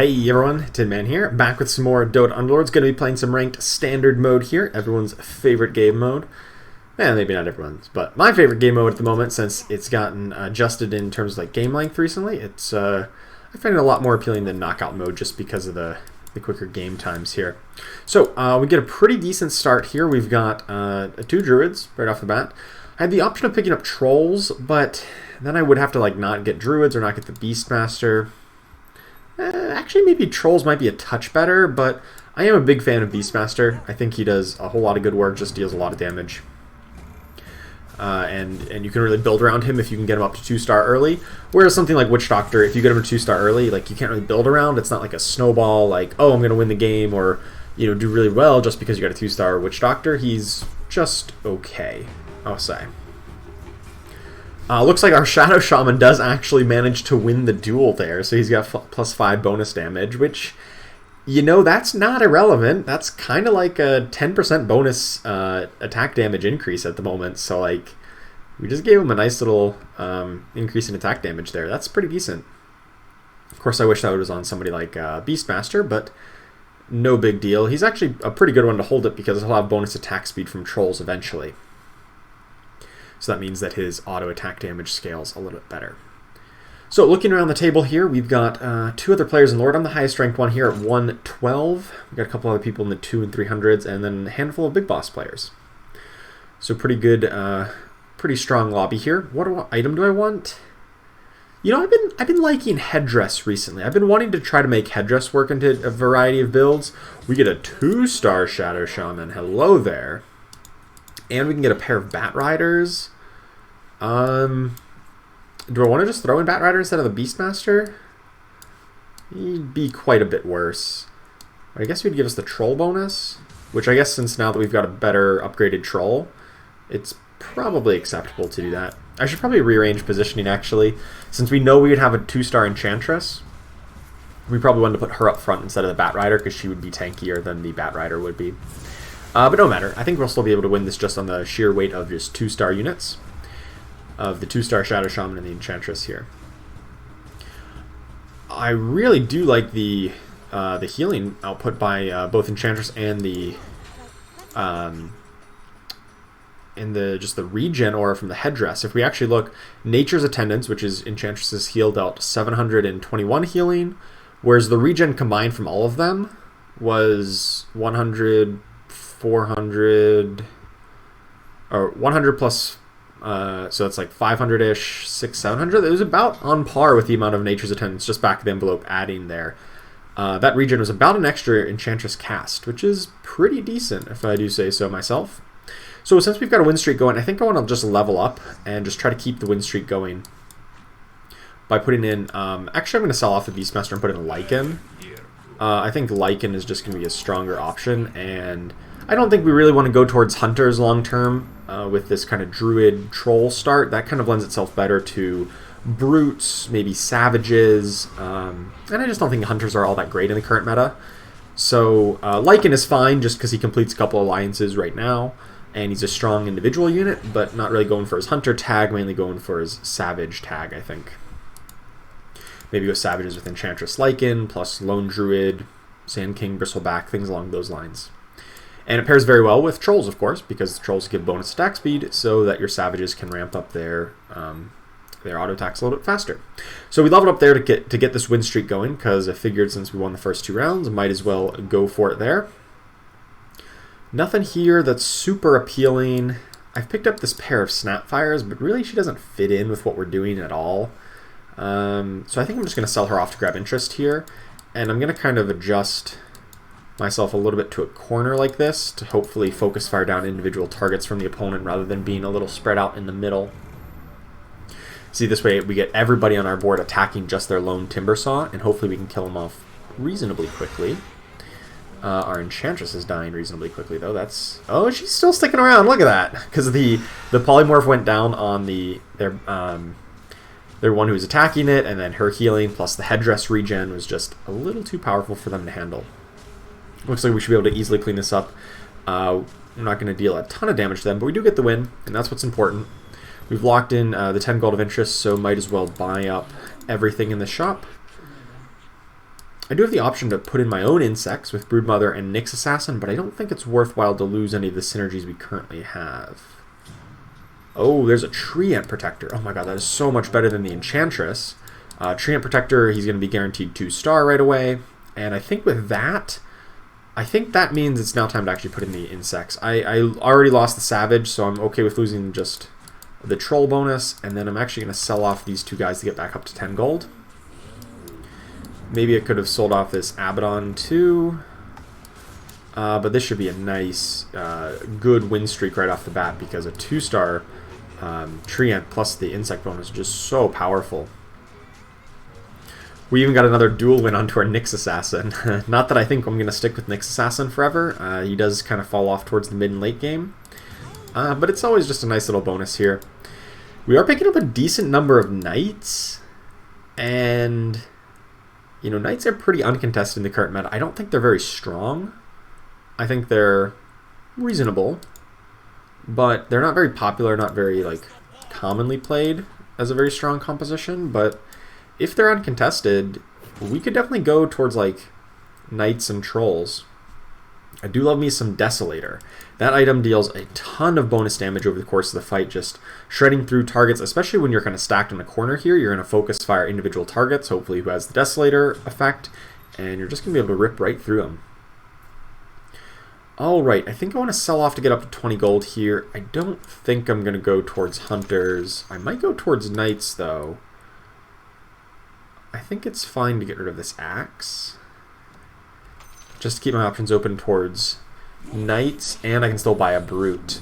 Hey everyone, Tin Man here, back with some more Dota Underlords. Going to be playing some ranked standard mode here, everyone's favorite game mode. Maybe not everyone's, but my favorite game mode at the moment, since it's gotten adjusted in terms of like game length recently. It's I find it a lot more appealing than knockout mode just because of the quicker game times here. So we get a pretty decent start here. We've got 2 druids right off the bat. I had the option of picking up trolls, but then I would have to like not get druids or not get the Beastmaster. Actually, maybe trolls might be a touch better, but I am a big fan of Beastmaster. I think he does a whole lot of good work, just deals a lot of damage. And you can really build around him if you can get him up to 2-star early. Whereas something like Witch Doctor, if you get him to 2-star early, like you can't really build around. It's not like a snowball, like, oh, I'm going to win the game, or do really well just because you got a 2-star Witch Doctor. He's just okay, I'll say. Looks like our Shadow Shaman does actually manage to win the duel there, so he's got +5 bonus damage, which, that's not irrelevant. That's kind of like a 10% bonus attack damage increase at the moment, so like, we just gave him a nice little increase in attack damage there. That's pretty decent. Of course, I wish that was on somebody like Beastmaster, but no big deal. He's actually a pretty good one to hold it because he'll have bonus attack speed from trolls eventually. So that means that his auto attack damage scales a little bit better. So looking around the table here, we've got 2 other players in Lord. I'm the highest ranked one here at 112. We've got a couple other people in the 2 and 300s, and then a handful of big boss players. So pretty strong lobby here. What item do I want? I've been liking Headdress recently. I've been wanting to try to make Headdress work into a variety of builds. We get a 2-star Shadow Shaman. Hello there. And we can get a pair of Bat Riders. Do I want to just throw in Bat Rider instead of the Beastmaster? He'd be quite a bit worse. I guess we'd give us the Troll bonus, which I guess since now that we've got a better upgraded Troll, it's probably acceptable to do that. I should probably rearrange positioning actually. Since we know we would have a 2-star Enchantress, we probably wanted to put her up front instead of the Bat Rider because she would be tankier than the Bat Rider would be. But no matter. I think we'll still be able to win this just on the sheer weight of just 2-star units. Of the 2-star Shadow Shaman and the Enchantress here. I really do like the healing output by both Enchantress and the just the regen aura from the Headdress. If we actually look, Nature's Attendance, which is Enchantress's heal, dealt 721 healing, whereas the regen combined from all of them was 100, 400, or 100 plus. So it's like 500-ish, 700. It was about on par with the amount of Nature's Attendance, just back of the envelope adding there. That regen was about an extra Enchantress cast, which is pretty decent, if I do say so myself. So since we've got a win streak going, I think I want to just level up and just try to keep the win streak going by putting in... actually, I'm going to sell off the Beastmaster and put in Lycan. I think Lycan is just going to be a stronger option, and I don't think we really want to go towards Hunters long-term with this kind of Druid Troll start. That kind of lends itself better to Brutes, maybe Savages, and I just don't think Hunters are all that great in the current meta. So Lycan is fine just because he completes a couple alliances right now, and he's a strong individual unit, but not really going for his Hunter tag, mainly going for his Savage tag, I think. Maybe go Savages with Enchantress Lycan, plus Lone Druid, Sand King, Bristleback, things along those lines. And it pairs very well with Trolls, of course, because Trolls give bonus attack speed so that your Savages can ramp up their auto attacks a little bit faster. So we leveled up there to get this win streak going, because I figured since we won the first 2 rounds, I might as well go for it there. Nothing here that's super appealing. I've picked up this pair of Snapfires, but really she doesn't fit in with what we're doing at all. So I think I'm just going to sell her off to grab interest here, and I'm going to kind of adjust myself a little bit to a corner like this to hopefully focus fire down individual targets from the opponent rather than being a little spread out in the middle. See, this way we get everybody on our board attacking just their lone Timber Saw, and hopefully we can kill them off reasonably quickly. Our Enchantress is dying reasonably quickly though. Oh, she's still sticking around. Look at that, because the polymorph went down on their one who was attacking it, and then her healing plus the Headdress regen was just a little too powerful for them to handle. Looks like we should be able to easily clean this up. I'm not going to deal a ton of damage to them, but we do get the win, and that's what's important. We've locked in the 10 gold of interest, so might as well buy up everything in the shop. I do have the option to put in my own insects with Broodmother and Nyx Assassin, but I don't think it's worthwhile to lose any of the synergies we currently have. Oh, there's a Treant Protector. Oh my god, that is so much better than the Enchantress. Treant Protector, he's going to be guaranteed 2-star right away. And I think with that, I think that means it's now time to actually put in the insects. I already lost the Savage, so I'm okay with losing just the Troll bonus. And then I'm actually going to sell off these 2 guys to get back up to 10 gold. Maybe I could have sold off this Abaddon too. But this should be a nice, good win streak right off the bat because a 2-star Treant plus the insect bonus is just so powerful. We even got another dual win onto our Nyx Assassin. Not that I think I'm going to stick with Nyx Assassin forever. He does kind of fall off towards the mid and late game. But it's always just a nice little bonus here. We are picking up a decent number of Knights. And, you know, Knights are pretty uncontested in the current meta. I don't think they're very strong. I think they're reasonable. But they're not very popular, not very, like, commonly played as a very strong composition. But if they're uncontested, we could definitely go towards, like, Knights and Trolls. I do love me some Desolator. That item deals a ton of bonus damage over the course of the fight, just shredding through targets, especially when you're kind of stacked in a corner here. You're going to focus fire individual targets, hopefully who has the Desolator effect, and you're just going to be able to rip right through them. Alright, I think I want to sell off to get up to 20 gold here. I don't think I'm going to go towards Hunters. I might go towards Knights, though. I think it's fine to get rid of this Axe. Just to keep my options open towards Knights, and I can still buy a Brute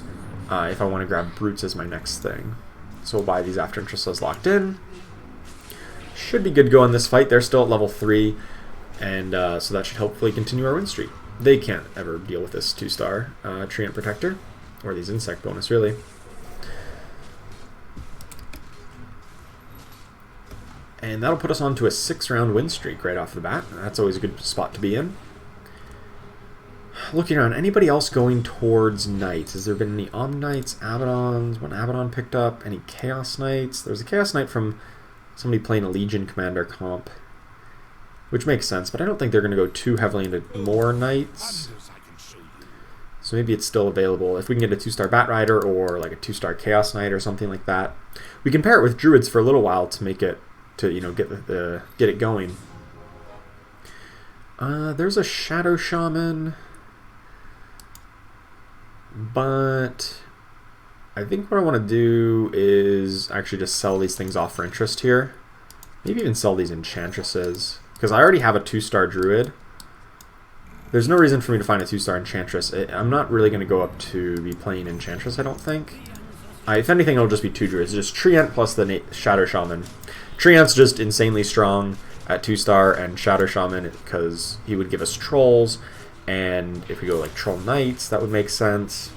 if I want to grab Brutes as my next thing. So we'll buy these after interest is locked in. Should be good to go in this fight. They're still at level 3, and so that should hopefully continue our win streak. They can't ever deal with this 2-star Treant Protector, or these insect bonus, really. And that'll put us on to a 6-round win streak right off the bat. That's always a good spot to be in. Looking around, anybody else going towards Knights? Has there been any Omnites, Abaddons? One Abaddon picked up? Any Chaos Knights? There's a Chaos Knight from somebody playing a Legion Commander comp, which makes sense, but I don't think they're going to go too heavily into more Knights. So maybe it's still available. If we can get a 2-star Bat Rider or like a 2-star Chaos Knight or something like that. We can pair it with Druids for a little while to make it, to, you know, get it going. There's a Shadow Shaman, but I think what I want to do is actually just sell these things off for interest here. Maybe even sell these Enchantresses, because I already have a 2-star Druid. There's no reason for me to find a 2-star Enchantress. I'm not really going to go up to be playing Enchantress, I don't think. If anything, it'll just be 2 Druids. Just Treant plus the Shadow Shaman. Treant's just insanely strong at 2-star, and Shadow Shaman, because he would give us Trolls, and if we go like Troll Knights, that would make sense.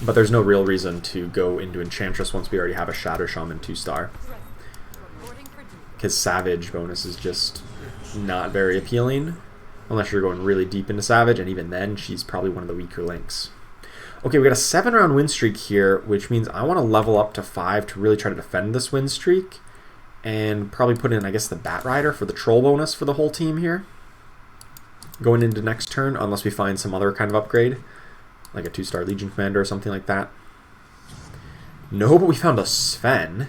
But there's no real reason to go into Enchantress once we already have a Shadow Shaman 2-star. Because Savage bonus is just not very appealing, unless you're going really deep into Savage, and even then, she's probably one of the weaker links. Okay, we got a 7-round win streak here, which means I want to level up to 5 to really try to defend this win streak, and probably put in, I guess, the Bat Rider for the Troll bonus for the whole team here, going into next turn, unless we find some other kind of upgrade, like a 2-star Legion Commander or something like that. No, but we found a Sven.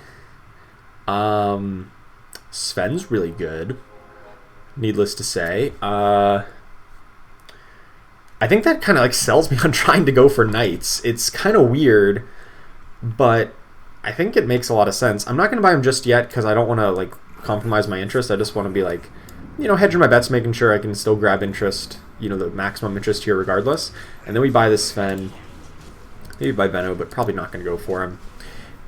Sven's really good, needless to say. I think that kind of like sells me on trying to go for Knights. It's kind of weird, but I think it makes a lot of sense. I'm not going to buy him just yet because I don't want to like compromise my interest. I just want to be like, you know, hedging my bets, making sure I can still grab interest, you know, the maximum interest here regardless. And then we buy this Sven, maybe buy Venno, but probably not going to go for him.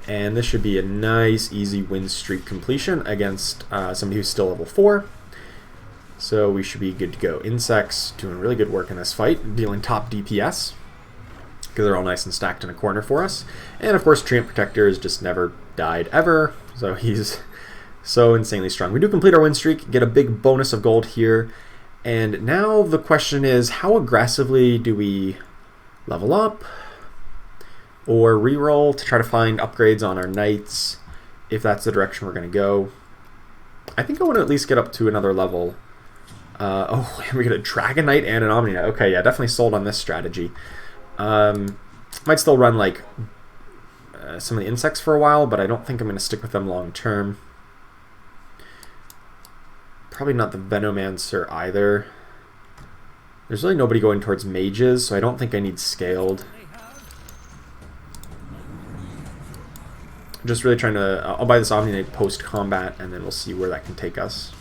And this should be a nice, easy win streak completion against somebody who's still level 4. So we should be good to go. Insects doing really good work in this fight, dealing top DPS, because they're all nice and stacked in a corner for us. And of course, Treant Protector has just never died ever, so he's so insanely strong. We do complete our win streak, get a big bonus of gold here, and now the question is, how aggressively do we level up or reroll to try to find upgrades on our Knights, if that's the direction we're going to go? I think I want to at least get up to another level Oh, we got a Dragon Knight and an Omni Knight. Okay, yeah, definitely sold on this strategy. Might still run like some of the insects for a while, but I don't think I'm going to stick with them long term. Probably not the Venomancer either. There's really nobody going towards mages, so I don't think I need scaled. I'm just really trying to... I'll buy this Omni Knight post-combat, and then we'll see where that can take us.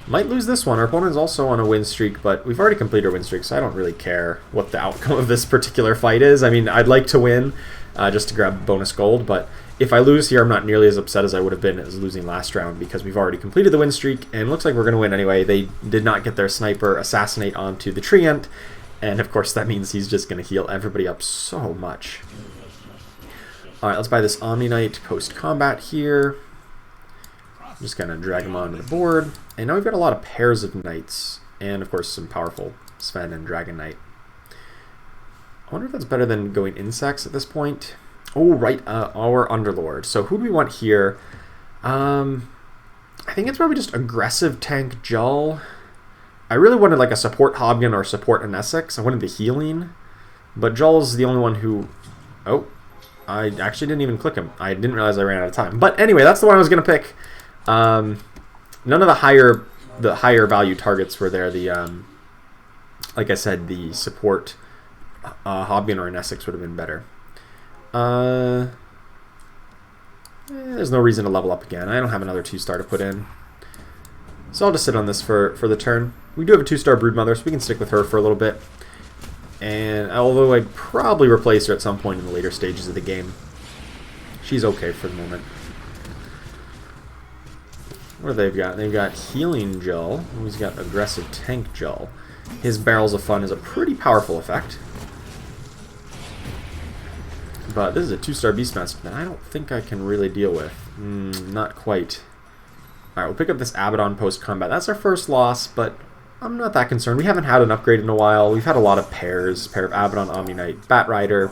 Might lose this one. Our opponent is also on a win streak, but we've already completed our win streak, so I don't really care what the outcome of this particular fight is. I mean, I'd like to win just to grab bonus gold, but if I lose here, I'm not nearly as upset as I would have been as losing last round because we've already completed the win streak, and it looks like we're going to win anyway. They did not get their sniper assassinate onto the treant, and of course that means he's just going to heal everybody up so much. Alright, let's buy this Omni Knight post-combat here. I'm just going to drag him onto the board. And now we've got a lot of pairs of knights, and of course some powerful Sven and Dragon Knight. I wonder if that's better than going insects at this point. Oh, right, our Underlord. So who do we want here? I think it's probably just aggressive tank Jull. I really wanted like a support Hobgon or support an Essex. I wanted the healing, but Jull's the only one who... Oh, I actually didn't even click him. I didn't realize I ran out of time. But anyway, that's the one I was going to pick. None of the higher value targets were there. The like I said, the support Hobgon or an Essex would have been better. There's no reason to level up again. I don't have another 2-star to put in. So I'll just sit on this for the turn. We do have a 2-star Broodmother, so we can stick with her for a little bit. And although I'd probably replace her at some point in the later stages of the game, she's okay for the moment. What have they got? They've got Healing Jull. He's got Aggressive Tank Jull. His Barrels of Fun is a pretty powerful effect. But this is a 2-star Beastmaster that I don't think I can really deal with. Not quite. Alright, we'll pick up this Abaddon post-combat. That's our first loss, but I'm not that concerned. We haven't had an upgrade in a while. We've had a lot of pairs. Pair of Abaddon, Omni Knight, Bat Rider.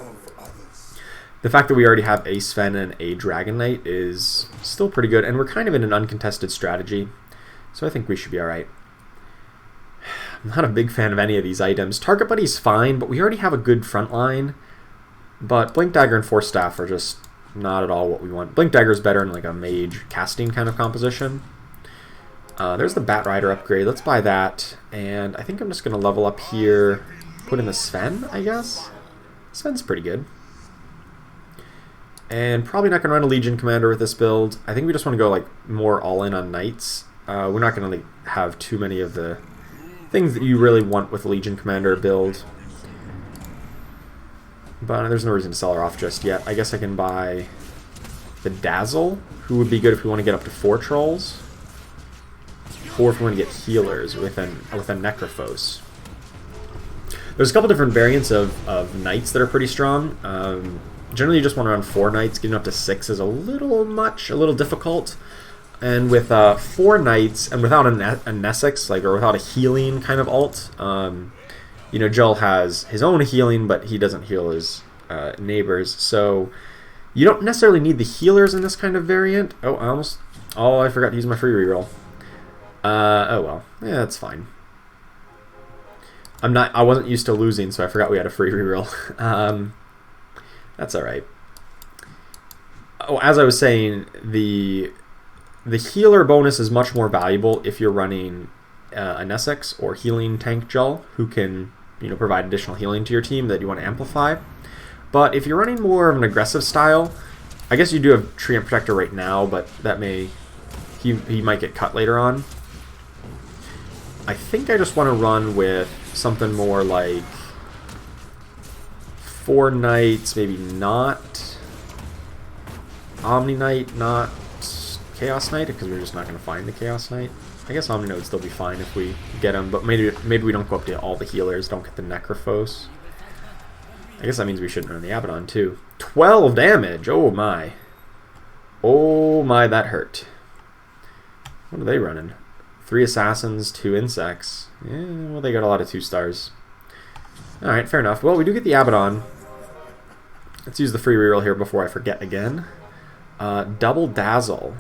The fact that we already have a Sven and a Dragon Knight is still pretty good, and we're kind of in an uncontested strategy, so I think we should be alright. I'm not a big fan of any of these items. Target Buddy's fine, but we already have a good front line. But Blink Dagger and Force Staff are just not at all what we want. Blink Dagger is better in like a mage casting kind of composition. There's the Bat Rider upgrade. Let's buy that. And I think I'm just going to level up here. Put in the Sven, I guess. Sven's pretty good. And probably not going to run a Legion Commander with this build. I think we just want to go like more all-in on Knights. We're not going to like, have too many of the things that you really want with a Legion Commander build. But there's no reason to sell her off just yet. I guess I can buy the Dazzle, who would be good if we want to get up to 4 Trolls. Or if we want to get healers with a Necrophos. There's a couple different variants of Knights that are pretty strong. Generally you just want to run 4 Knights. Getting up to 6 is a little much, a little difficult. And with 4 Knights, and without an Essex, like, or without a healing kind of alt, you know, Jull has his own healing, but he doesn't heal his neighbors. So you don't necessarily need the healers in this kind of variant. Oh, I forgot to use my free reroll. Oh well, yeah, that's fine. I wasn't used to losing, so I forgot we had a free reroll. That's all right. Oh, as I was saying, the healer bonus is much more valuable if you're running an Essex or healing tank Jull, who can, you know, provide additional healing to your team that you want to amplify. But if you're running more of an aggressive style, I guess you do have Treant Protector right now, but that may he might get cut later on. I think I just want to run with something more like 4 Knights, maybe not Omni Knight, not Chaos Knight, because we're just not going to find the Chaos Knight. I guess Omni Knight would still be fine if we get him, but maybe we don't go up to all the healers, don't get the Necrophos. I guess that means we shouldn't run the Abaddon too. 12 damage! Oh my. Oh my, that hurt. What are they running? 3 Assassins, 2 Insects. Yeah, well, they got a lot of 2-stars. Alright, fair enough. Well, we do get the Abaddon. Let's use the free reroll here before I forget again. Double Dazzle.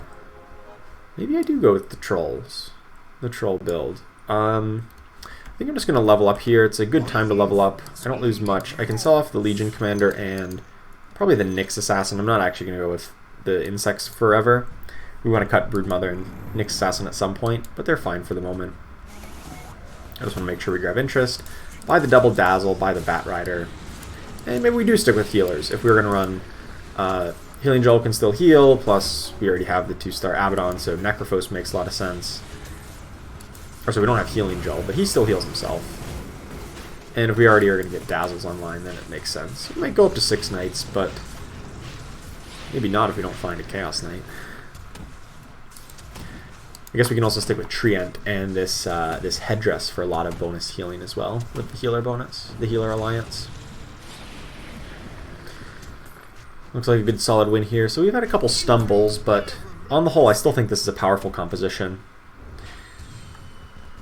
Maybe I do go with the Trolls. The Troll build. I think I'm just going to level up here. It's a good time to level up. I don't lose much. I can sell off the Legion Commander and probably the Nyx Assassin. I'm not actually going to go with the Insects forever. We want to cut Broodmother and Nyx Assassin at some point, but they're fine for the moment. I just want to make sure we grab interest. Buy the Double Dazzle, buy the Bat Rider. And maybe we do stick with healers. If we were going to run Healing Joel can still heal, plus we already have the 2-star Abaddon, so Necrophos makes a lot of sense. Or so we don't have Healing Joel, but he still heals himself. And if we already are going to get Dazzles online, then it makes sense. We might go up to 6 Knights, but maybe not if we don't find a Chaos Knight. I guess we can also stick with Treant and this this headdress for a lot of bonus healing as well, with the healer bonus, the healer alliance. Looks like a good solid win here. So we've had a couple stumbles, but on the whole I still think this is a powerful composition.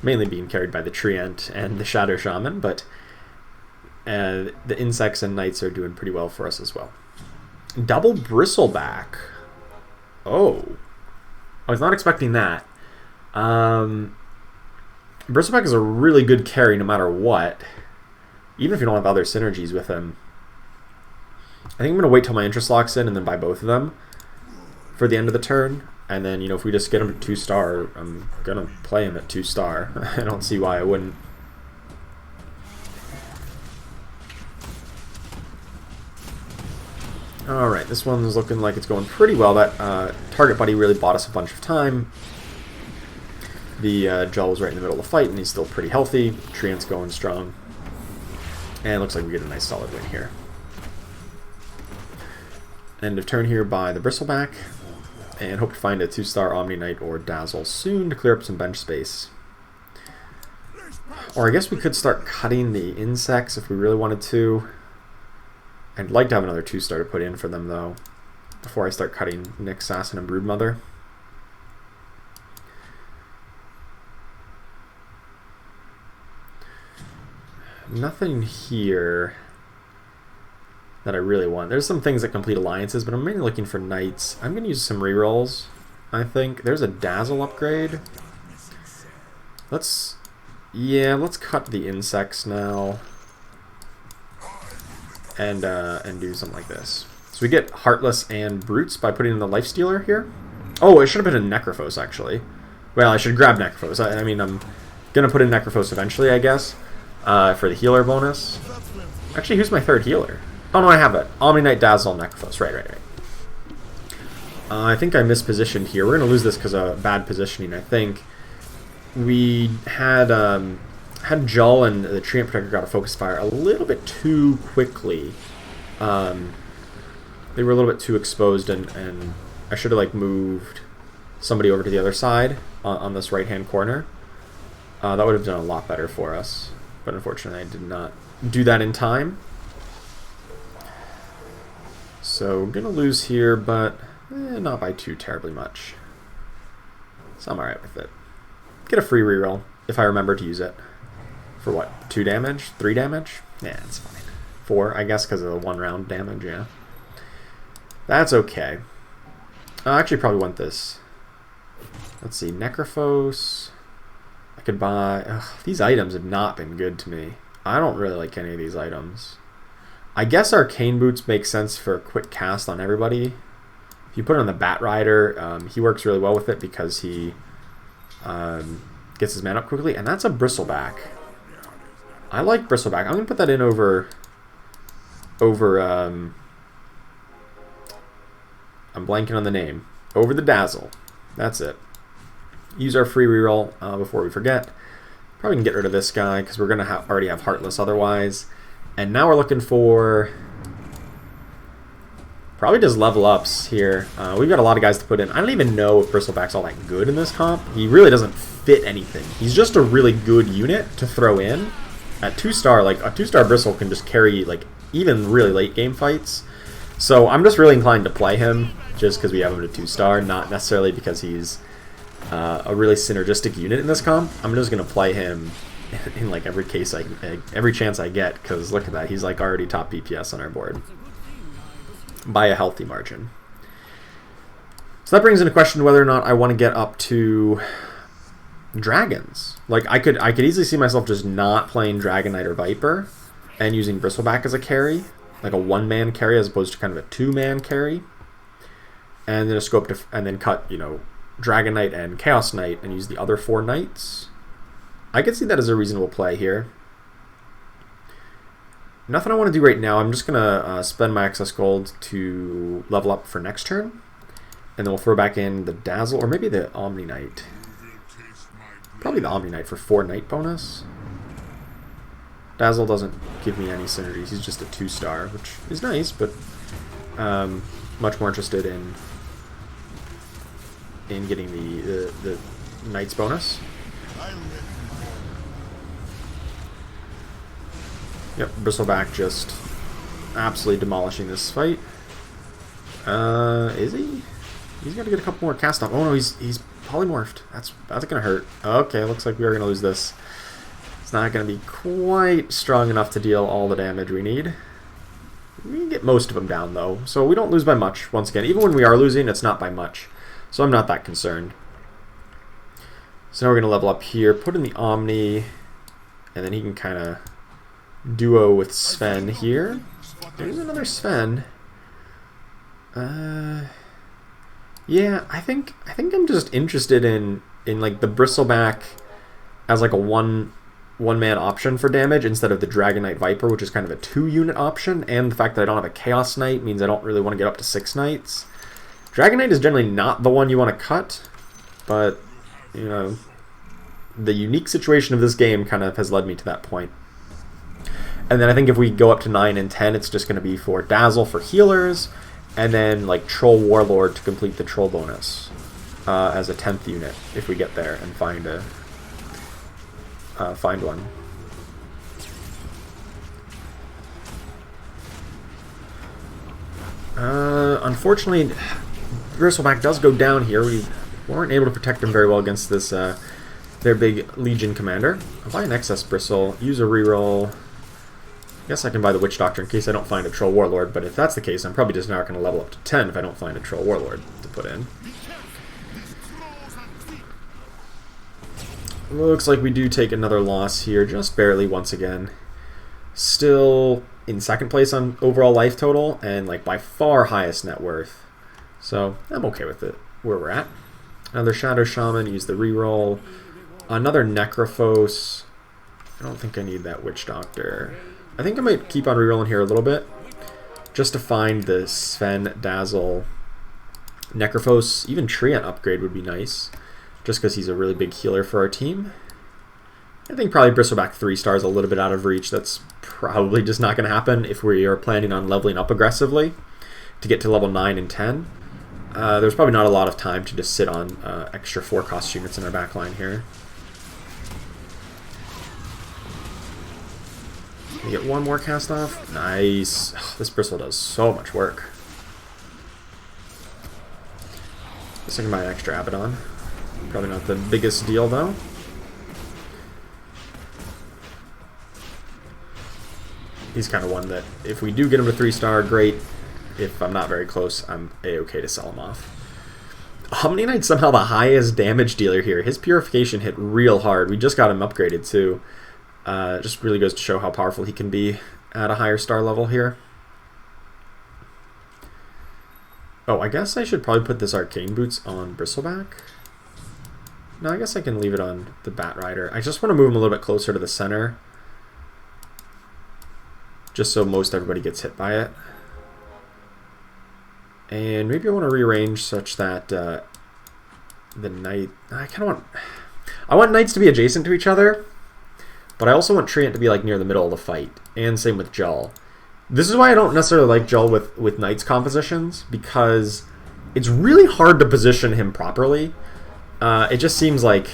Mainly being carried by the Treant and the Shadow Shaman, but the Insects and Knights are doing pretty well for us as well. Double Bristleback. Oh. I was not expecting that. Bristleback is a really good carry no matter what, even if you don't have other synergies with him. I think I'm going to wait till my interest locks in and then buy both of them for the end of the turn. And then, you know, if we just get him to 2-star, I'm going to play him at 2-star. I don't see why I wouldn't. Alright, this one's looking like it's going pretty well. That target buddy really bought us a bunch of time. The Joel was right in the middle of the fight, and he's still pretty healthy. Treant's going strong. And it looks like we get a nice solid win here. End of turn here by the Bristleback. And hope to find a 2-star Omni Knight or Dazzle soon to clear up some bench space. Or I guess we could start cutting the Insects if we really wanted to. I'd like to have another 2-star to put in for them, though, before I start cutting Nyx Assassin and Broodmother. Nothing here that I really want. There's some things that complete alliances, but I'm mainly looking for Knights. I'm going to use some rerolls, I think. There's a Dazzle upgrade. Let's cut the Insects now. And do something like this. So we get Heartless and Brutes by putting in the Lifestealer here. Oh, it should have been a Necrophos, actually. Well, I should grab Necrophos. I mean, I'm going to put in Necrophos eventually, I guess, for the healer bonus. Actually, who's my third healer? Oh, no, I have it. Omni Knight, Dazzle, Necrophos. Right. I think I mispositioned here. We're going to lose this because of bad positioning, I think. We had Jull and the Treant Protector got a focus fire a little bit too quickly. They were a little bit too exposed, and I should have moved somebody over to the other side on this right-hand corner. That would have done a lot better for us, but unfortunately I did not do that in time. So I'm going to lose here, but not by too terribly much. So I'm alright with it. Get a free reroll if I remember to use it. For what? 2 damage? 3 damage? Yeah, it's fine. 4, I guess, because of the 1-round damage, yeah. That's okay. I actually probably want this. Let's see, Necrophos. I could buy... Ugh, these items have not been good to me. I don't really like any of these items. I guess Arcane Boots make sense for a quick cast on everybody. If you put it on the Bat Rider, he works really well with it because he gets his mana up quickly, and that's a Bristleback. I like Bristleback. I'm going to put that in over I'm blanking on the name. Over the Dazzle. That's it. Use our free reroll before we forget. Probably can get rid of this guy because we're going to already have Heartless otherwise. And now we're looking for probably just level ups here. We've got a lot of guys to put in. I don't even know if Bristleback's all that good in this comp. He really doesn't fit anything. He's just a really good unit to throw in. At 2-star, a 2-star Bristle can just carry even really late game fights. So I'm just really inclined to play him just because we have him at 2-star, not necessarily because he's a really synergistic unit in this comp. I'm just gonna play him in every case every chance I get, because look at that, he's already top PPS on our board by a healthy margin. So that brings into question whether or not I want to get up to dragons. Like I could easily see myself just not playing Dragon Knight or Viper and using Bristleback as a carry, like a one-man carry as opposed to kind of a two-man carry, and then a scope to and then cut, you know, Dragon Knight and Chaos Knight and use the other 4 knights. I could see that as a reasonable play here. Nothing I want to do right now. I'm just gonna spend my excess gold to level up for next turn, and then we'll throw back in the Dazzle or maybe the Omni Knight. Probably the Omni Knight for 4 Knight bonus. Dazzle doesn't give me any synergies. He's just a 2-star, which is nice, but much more interested in getting the Knight's bonus. Yep, Bristleback just absolutely demolishing this fight. Is he? He's got to get a couple more cast off. Oh no, he's polymorphed. That's gonna hurt. Okay, looks like we are gonna lose this. It's not gonna be quite strong enough to deal all the damage we need. We can get most of them down though, so we don't lose by much. Once again, even when we are losing, it's not by much, so I'm not that concerned. So now we're gonna level up here, put in the Omni, and then he can kind of duo with Sven here. There's another Sven. Yeah, I think I'm just interested in like the Bristleback as like a one-man option for damage instead of the Dragon Knight Viper, which is kind of a 2-unit option, and the fact that I don't have a Chaos Knight means I don't really want to get up to 6 Knights. Dragon Knight is generally not the one you want to cut, but you know, the unique situation of this game kind of has led me to that point. And then I think if we go up to 9 and 10, it's just going to be for Dazzle for healers, and then like Troll Warlord to complete the troll bonus as a 10th unit if we get there and find one. Unfortunately, Bristleback does go down here. We weren't able to protect him very well against this their big Legion commander. I'll buy an excess Bristle, use a reroll. I guess I can buy the Witch Doctor in case I don't find a Troll Warlord, but if that's the case, I'm probably just not going to level up to 10 if I don't find a Troll Warlord to put in. Looks like we do take another loss here, just barely once again. Still in 2nd place on overall life total, and like by far highest net worth. So I'm okay with it, where we're at. Another Shadow Shaman, use the reroll. Another Necrophos. I don't think I need that Witch Doctor. I think I might keep on rerolling here a little bit, just to find the Sven, Dazzle, Necrophos. Even Treant upgrade would be nice, just because he's a really big healer for our team. I think probably Bristleback 3 stars a little bit out of reach. That's probably just not going to happen if we are planning on leveling up aggressively to get to level 9 and 10. There's probably not a lot of time to just sit on extra 4-cost units in our backline here. We get one more cast off. Nice. Oh, this Bristle does so much work. Guess I can buy an extra Abaddon. Probably not the biggest deal though. He's kind of one that if we do get him to 3-star, great. If I'm not very close, I'm a-okay to sell him off. Omni Knight's somehow the highest damage dealer here. His Purification hit real hard. We just got him upgraded too. Just really goes to show how powerful he can be at a higher star level here. Oh, I guess I should probably put this Arcane Boots on Bristleback. No, I guess I can leave it on the Bat Rider. I just want to move him a little bit closer to the center, just so most everybody gets hit by it. And maybe I want to rearrange such that the Knight... I want Knights to be adjacent to each other, but I also want Treant to be like near the middle of the fight, and same with Jull. This is why I don't necessarily like Jull with Knights compositions, because it's really hard to position him properly. It just seems like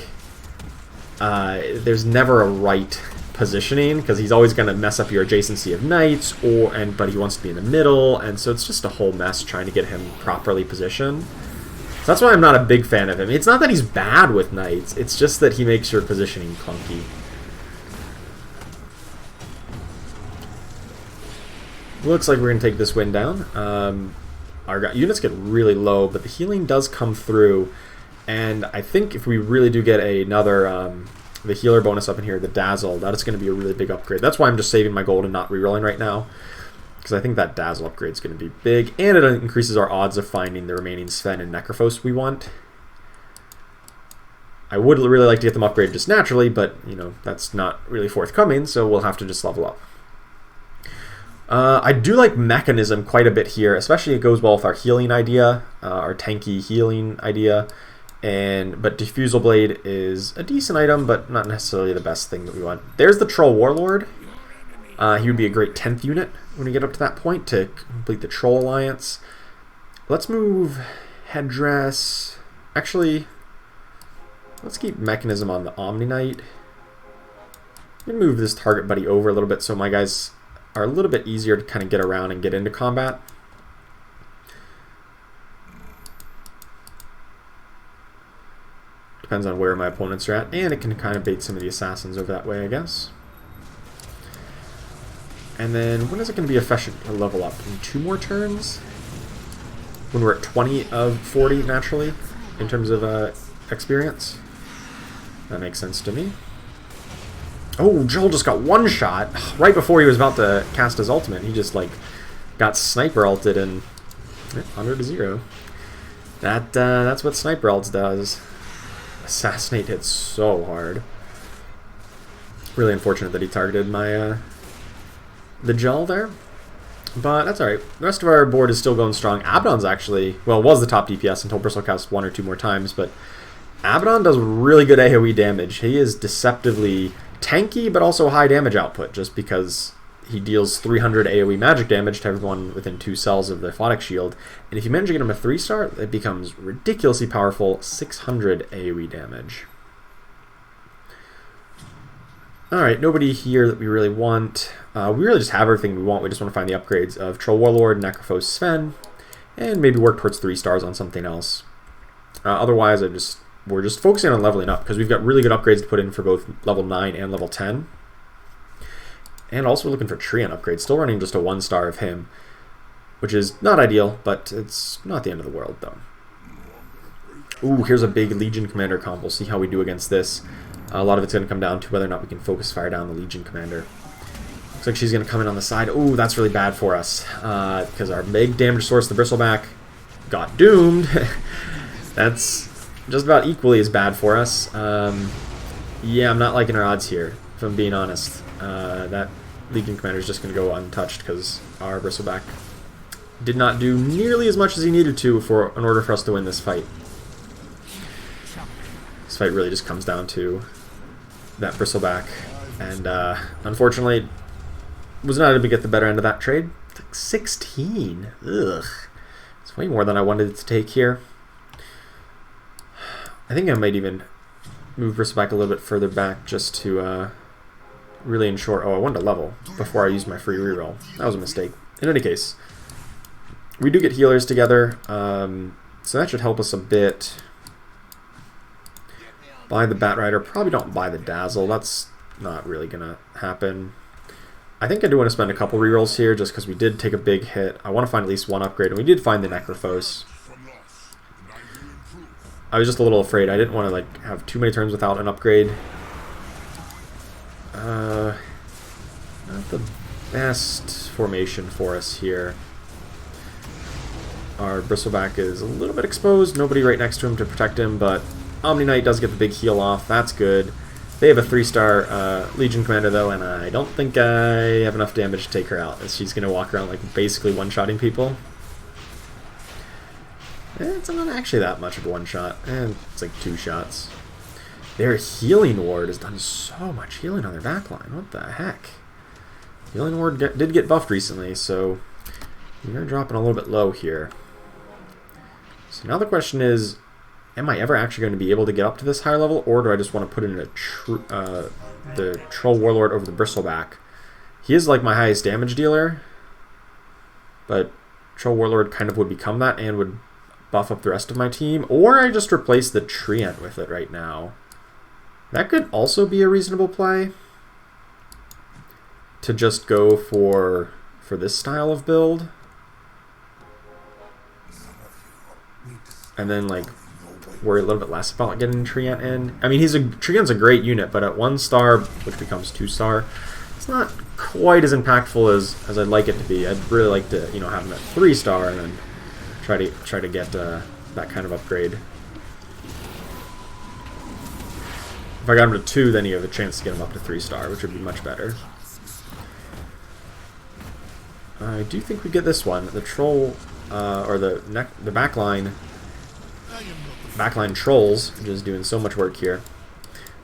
there's never a right positioning, because he's always going to mess up your adjacency of Knights, but he wants to be in the middle, and so it's just a whole mess trying to get him properly positioned. So that's why I'm not a big fan of him. It's not that he's bad with Knights, it's just that he makes your positioning clunky. Looks like we're going to take this win down. Our units get really low, but the healing does come through, And I think if we really do get another the healer bonus up in here, the Dazzle, that is going to be a really big upgrade. That's why I'm just saving my gold and not rerolling right now, because I think that Dazzle upgrade is going to be big, and it increases our odds of finding the remaining Sven and Necrophos we want. I would really like to get them upgraded just naturally, but you know, that's not really forthcoming, so we'll have to just level up. I do like Mechanism quite a bit here, especially it goes well with our healing idea, our tanky healing idea. But Diffusal Blade is a decent item, but not necessarily the best thing that we want. There's the Troll Warlord. He would be a great 10th unit when we get up to that point to complete the Troll Alliance. Let's move Headdress. Actually, let's keep Mechanism on the Omni Knight. I'm going to move this target buddy over a little bit so my guys are a little bit easier to kind of get around and get into combat. Depends on where my opponents are at, and it can kind of bait some of the assassins over that way, I guess. And then, when is it going to be efficient to level up? In 2 more turns? When we're at 20 of 40, naturally, in terms of experience? That makes sense to me. Oh, Joel just got one shot right before he was about to cast his ultimate. He just, like, got sniper ulted and 100 to 0. That's what sniper ults does. Assassinate hits so hard. Really unfortunate that he targeted my the gel there, but that's alright. The rest of our board is still going strong. Abaddon's actually, well, was the top DPS until Bristle cast 1 or 2 more times, but Abaddon does really good AoE damage. He is deceptively tanky, but also high damage output, just because he deals 300 AoE magic damage to everyone within 2 cells of the Photic Shield. And if you manage to get him a 3-star, it becomes ridiculously powerful, 600 AoE damage. Alright, nobody here that we really want. We really just have everything we want. We just want to find the upgrades of Troll Warlord, Necrophos, Sven, and maybe work towards 3 stars on something else. Otherwise, we're just focusing on leveling up, because we've got really good upgrades to put in for both level 9 and level 10. And also we're looking for Treant upgrades. Still running just a 1-star of him, which is not ideal, but it's not the end of the world, though. Ooh, here's a big Legion Commander comp. We'll see how we do against this. A lot of it's going to come down to whether or not we can focus fire down the Legion Commander. Looks like she's going to come in on the side. Ooh, that's really bad for us, because our big damage source, the Bristleback, got doomed. That's just about equally as bad for us. Yeah, I'm not liking our odds here, if I'm being honest. That Legion Commander is just going to go untouched because our Bristleback did not do nearly as much as he needed to in order for us to win this fight. This fight really just comes down to that Bristleback, and unfortunately was not able to get the better end of that trade. It's like 16. Ugh. It's way more than I wanted it to take here. I think I might even move Bristleback a little bit further back just to really ensure... Oh, I wanted to level before I used my free reroll. That was a mistake. In any case, we do get healers together, so that should help us a bit. Buy the Batrider. Probably don't buy the Dazzle. That's not really going to happen. I think I do want to spend a couple rerolls here just because we did take a big hit. I want to find at least one upgrade, and we did find the Necrophos. I was just a little afraid. I didn't want to like have too many turns without an upgrade. Not the best formation for us here. Our Bristleback is a little bit exposed. Nobody right next to him to protect him, but Omni Knight does get the big heal off. That's good. They have a 3-star Legion Commander, though, and I don't think I have enough damage to take her out, as she's going to walk around like basically one-shotting people. It's not actually that much of a one-shot. It's like 2 shots. Their Healing Ward has done so much healing on their backline. What the heck? Healing Ward did get buffed recently, so we're dropping a little bit low here. So now the question is, am I ever actually going to be able to get up to this higher level, or do I just want to put in the Troll Warlord over the Bristleback? He is like my highest damage dealer, but Troll Warlord kind of would become that and would buff up the rest of my team, or I just replace the Treant with it right now. That could also be a reasonable play, to just go for this style of build, and then like worry a little bit less about getting Treant in. I mean, Treant's a great unit, but at 1 star, which becomes 2 star, it's not quite as impactful as I'd like it to be. I'd really like to, have him at 3 star and then try to get that kind of upgrade. If I got him to 2, then you have a chance to get him up to 3 star, which would be much better. I do think we get this one. The troll, or the backline trolls, just doing so much work here.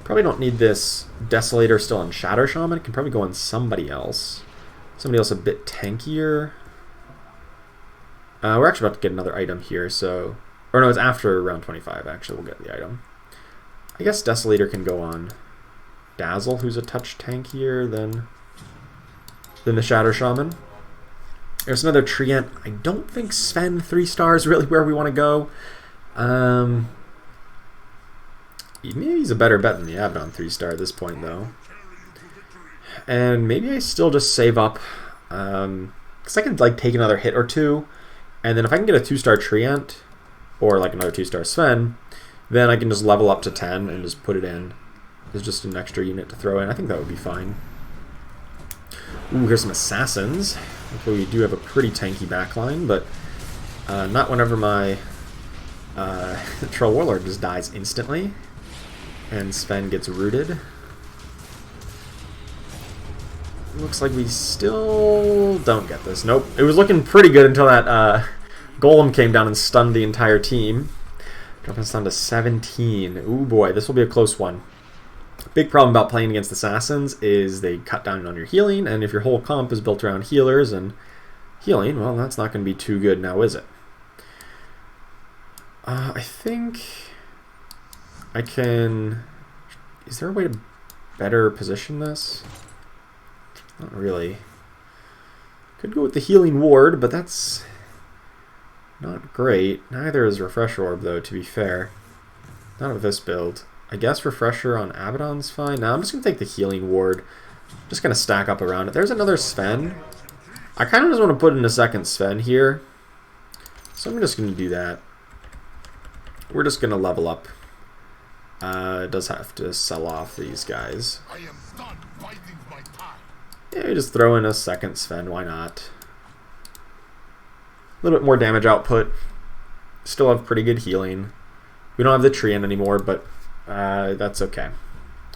Probably don't need this Desolator still on Shadow Shaman. It can probably go on somebody else. Somebody else a bit tankier. We're actually about to get another item here, so... Or no, it's after round 25, actually, we'll get the item. I guess Desolator can go on Dazzle, who's a touch tankier than the Shadow Shaman. There's another Treant. I don't think Sven 3 star is really where we want to go. Maybe he's a better bet than the Abaddon 3 star at this point, though. And maybe I still just save up, because I can take another hit or 2, and then if I can get a 2 star Treant or another 2 star Sven, then I can just level up to 10 and just put it in. There's just an extra unit to throw in. I think that would be fine. Ooh, here's some assassins. Hopefully we do have a pretty tanky backline, but not whenever my Troll Warlord just dies instantly and Sven gets rooted. Looks like we still don't get this. Nope. It was looking pretty good until that Golem came down and stunned the entire team. Dropping us down to 17. Ooh boy, this will be a close one. Big problem about playing against assassins is they cut down on your healing, and if your whole comp is built around healers and healing, well, that's not going to be too good now, is it? I think I can... Is there a way to better position this? Not really. Could go with the healing ward, but that's not great. Neither is Refresh Orb, though, to be fair. Not with this build. I guess Refresher on Abaddon's fine. Now I'm just going to take the healing ward. Just going to stack up around it. There's another Sven. I kind of just want to put in a second Sven here. So I'm just going to do that. We're just going to level up. It does have to sell off these guys. Yeah, just throw in a second Sven. Why not? A little bit more damage output. Still have pretty good healing. We don't have the Treant anymore, but that's okay.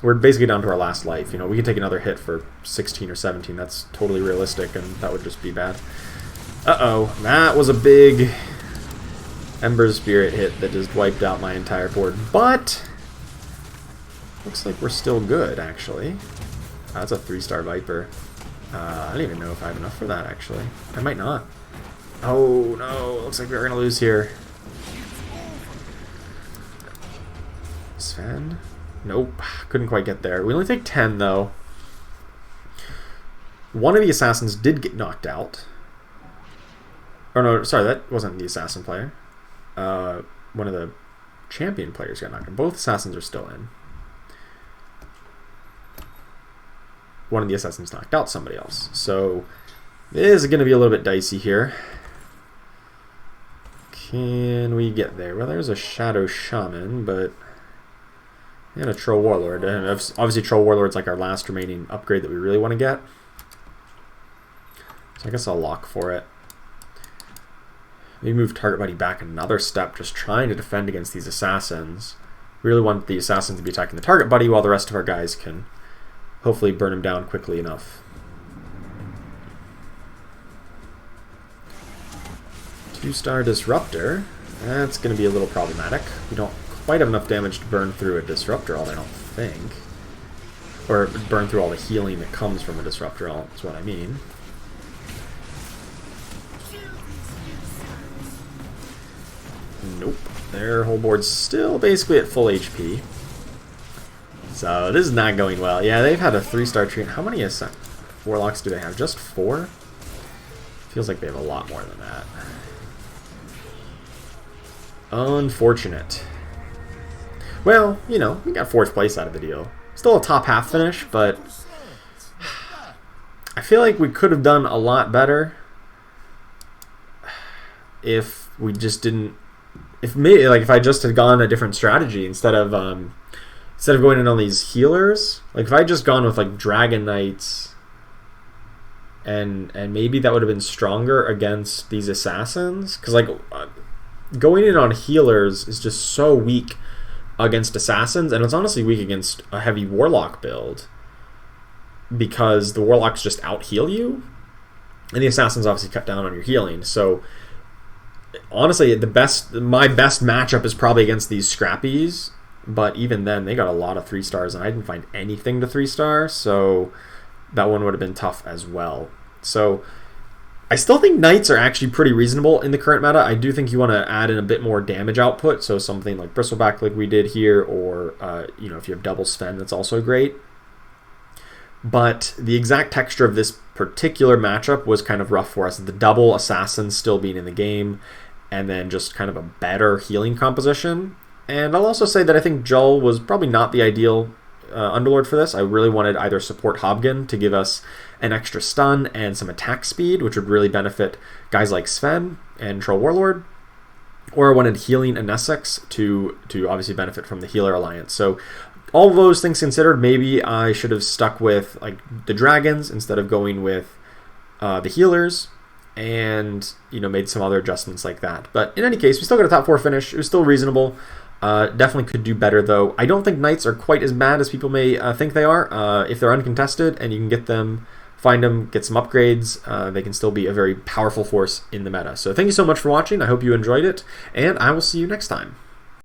We're basically down to our last life. We can take another hit for 16 or 17. That's totally realistic, and that would just be bad. Uh-oh. That was a big Ember Spirit hit that just wiped out my entire board. But looks like we're still good, actually. That's a 3-star Viper. I don't even know if I have enough for that, actually. I might not. Oh, no. Looks like we're going to lose here. Sven? Nope. Couldn't quite get there. We only take 10, though. One of the assassins did get knocked out. Or no, sorry, that wasn't the assassin player. One of the champion players got knocked out. Both assassins are still in. One of the assassins knocked out somebody else. So, this is going to be a little bit dicey here. Can we get there? Well, there's a Shadow Shaman, but... And a Troll Warlord. And obviously Troll Warlord's like our last remaining upgrade that we really want to get. So I guess I'll lock for it. Maybe move Target Buddy back another step, just trying to defend against these assassins. We really want the assassins to be attacking the Target Buddy while the rest of our guys can hopefully burn him down quickly enough. 2-star Disruptor. That's going to be a little problematic. We don't quite have enough damage to burn through a Disruptor all, I don't think. Or burn through all the healing that comes from a Disruptor all, is what I mean. Nope. Their whole board's still basically at full HP. So this is not going well. Yeah, they've had a 3-star treat. How many Warlocks do they have? Just 4? Feels like they have a lot more than that. Unfortunate. Well, we got 4th place out of the deal. Still a top half finish, but I feel like we could have done a lot better if we just didn't if I just had gone a different strategy instead of going in on these healers, like if I had just gone with like Dragon Knights, and maybe that would have been stronger against these assassins, because like going in on healers is just so weak against assassins, and it's honestly weak against a heavy warlock build, because the warlocks just out heal you, and the assassins obviously cut down on your healing. So honestly, my best matchup is probably against these scrappies, but even then they got a lot of 3 stars, and I didn't find anything to 3-star, so that one would have been tough as well. So I still think Knights are actually pretty reasonable in the current meta. I do think you want to add in a bit more damage output, so something like bristleback like we did here, or if you have double Sven, that's also great. But the exact texture of this particular matchup was kind of rough for us. The double assassins still being in the game, and then just kind of a better healing composition. And I'll also say that I think Jull was probably not the ideal Underlord for this. I really wanted either support Hobgen to give us an extra stun and some attack speed, which would really benefit guys like Sven and Troll Warlord, or I wanted healing and Essex to obviously benefit from the healer alliance. So all of those things considered, maybe I should have stuck with like the dragons instead of going with the healers, and made some other adjustments like that. But in any case, we still got a top 4 finish. It was still reasonable. Definitely could do better, though. I don't think Knights are quite as bad as people may think they are. If they're uncontested and you can get them, find them, get some upgrades, they can still be a very powerful force in the meta. So thank you so much for watching. I hope you enjoyed it, and I will see you next time.